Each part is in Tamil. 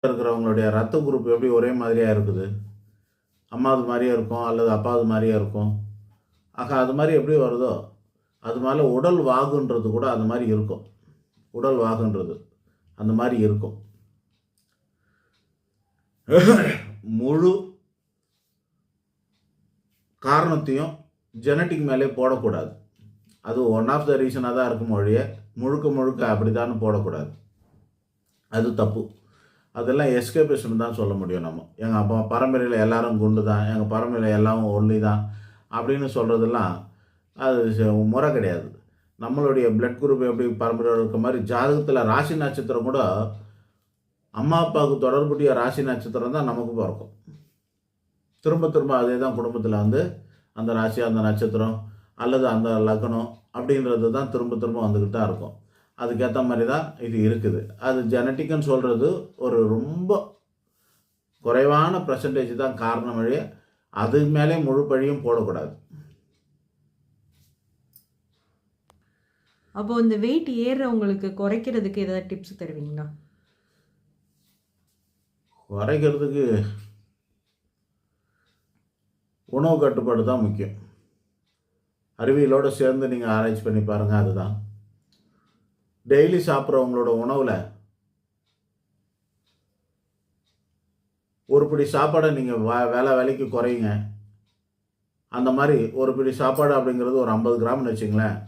இருக்கிறவங்களுடைய ரத்த குரூப் எப்படி ஒரே மாதிரியாக இருக்குது? அம்மாவது மாதிரியே இருக்கும் அல்லது அப்பாவது மாதிரியே இருக்கும். ஆக அது மாதிரி எப்படி வருதோ அது மேலே உடல் வாகுன்றது கூட அது மாதிரி இருக்கும். உடல் வாகுன்றது அந்த மாதிரி இருக்கும். முழு காரணத்தையும் ஜெனட்டிக் மேலே போடக்கூடாது. அது ஒன் ஆஃப் த ரீசனாக தான் இருக்கும் ஒழிய முழுக்க அப்படித்தான்னு போடக்கூடாது. அது தப்பு. அதெல்லாம் எஸ்கேபிசம் தான் சொல்ல முடியும் நம்ம. எங்கள் அப்பா பரம்பரையில் எல்லாரும் குண்டு தான், எங்கள் பரம்பரையில் எல்லாரும் ஒல்லி தான் அப்படின்னு சொல்கிறதெல்லாம் அது முறை கிடையாது. நம்மளுடைய பிளட் குரூப் எப்படி பரம்பரையில் இருக்க மாதிரி ஜாதகத்தில் ராசி நட்சத்திரம் கூட அம்மா அப்பாவுக்கு தொடர்புடைய ராசி நட்சத்திரம் தான் நமக்கு பிறக்கும். திரும்ப அதே தான் குடும்பத்தில் அந்த ராசி, அந்த நட்சத்திரம் அல்லது அந்த லக்னம் அப்படின்றது தான் திரும்ப வந்துக்கிட்டு தான் இருக்கும். அதுக்கேற்ற மாதிரி தான் இது இருக்குது. அது ஜெனட்டிக்குன்னு சொல்கிறது ஒரு ரொம்ப குறைவான பர்சன்டேஜ் தான் காரணம் வழிய அது மேலே முழு பழியும் போடக்கூடாது. அப்போ இந்த வெயிட் ஏறுறவங்களுக்கு குறைக்கிறதுக்கு ஏதாவது டிப்ஸ் தருவீங்களா? குறைக்கிறதுக்கு உணவு கட்டுப்பாடு தான் முக்கியம். அறிவியலோடு சேர்ந்து நீங்கள் ஆராய்ச்சி பண்ணி பாருங்கள். அதுதான் டெய்லி சாப்பிட்றவங்களோட உணவில் ஒரு பிடி சாப்பாடை நீங்கள் வேலைக்கு குறையுங்க. அந்த மாதிரி ஒரு பிடி சாப்பாடு அப்படிங்கிறது ஒரு 50 கிராம்னு வச்சுங்களேன்.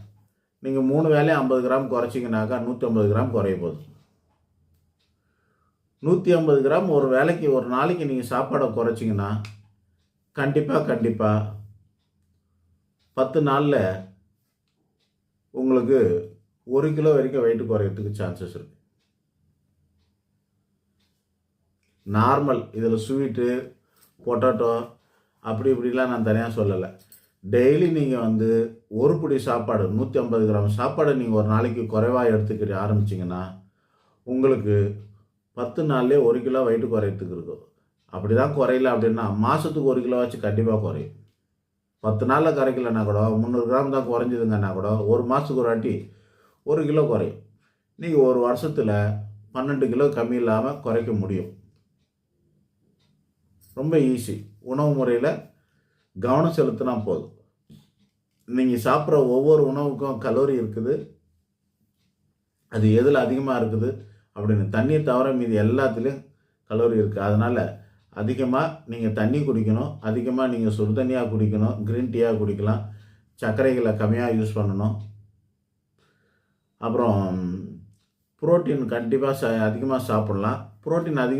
நீங்கள் 3 வேலையும் 50 கிராம் குறைச்சிங்கனாக்கா 150 கிராம் குறைய போகுது. 150 கிராம் ஒரு வேலைக்கு ஒரு நாளைக்கு நீங்கள் சாப்பாடை குறைச்சிங்கன்னா கண்டிப்பாக 10 நாளில் உங்களுக்கு 1 கிலோ வரைக்கும் வெயிட் குறையிறதுக்கு சான்சஸ் இருக்குது. நார்மல் இதில் ஸ்வீட்டு பொட்டேட்டோ அப்படி இப்படிலாம் நான் தனியாக சொல்லலை. டெய்லி நீங்கள் ஒரு பிடி சாப்பாடு 150 கிராம் சாப்பாடை நீங்கள் ஒரு நாளைக்கு குறைவாக எடுத்துக்கிட்டு ஆரம்பிச்சிங்கன்னா உங்களுக்கு 10 நாள்லேயே 1 கிலோ வெயிட் குறையிறதுக்கு இருக்கும். அப்படி தான் குறையல அப்படின்னா மாதத்துக்கு 1 கிலோவாச்சு கண்டிப்பாக குறையும். 10 நாளில் குறைக்கலன்னா கூட 300 கிராம் தான் குறைஞ்சிதுங்கன்னா கூட ஒரு மாதத்துக்கு ஒரு வாட்டி 1 கிலோ குறையும். நீங்கள் ஒரு வருஷத்தில் 12 கிலோ கம்மி இல்லாமல் குறைக்க முடியும். ரொம்ப ஈஸி. உணவு முறையில் கவனம் செலுத்தினா போதும். நீங்கள் சாப்பிட்ற ஒவ்வொரு உணவுக்கும் கலோரி இருக்குது. அது எதில் அதிகமாக இருக்குது அப்படின்னு தண்ணியை தவிர மீது எல்லாத்துலேயும் கலோரி இருக்குது. அதனால் அதிகமாக நீங்கள் தண்ணி குடிக்கணும். அதிகமாக நீங்கள் சுடு தண்ணியாக குடிக்கணும். க்ரீன் டீயாக குடிக்கலாம். சர்க்கரைகளை கம்மியாக யூஸ் பண்ணணும். அப்புறம் புரோட்டீன் கண்டிப்பாக அதிகமாக சாப்பிட்லாம். புரோட்டீன் அதிகமாக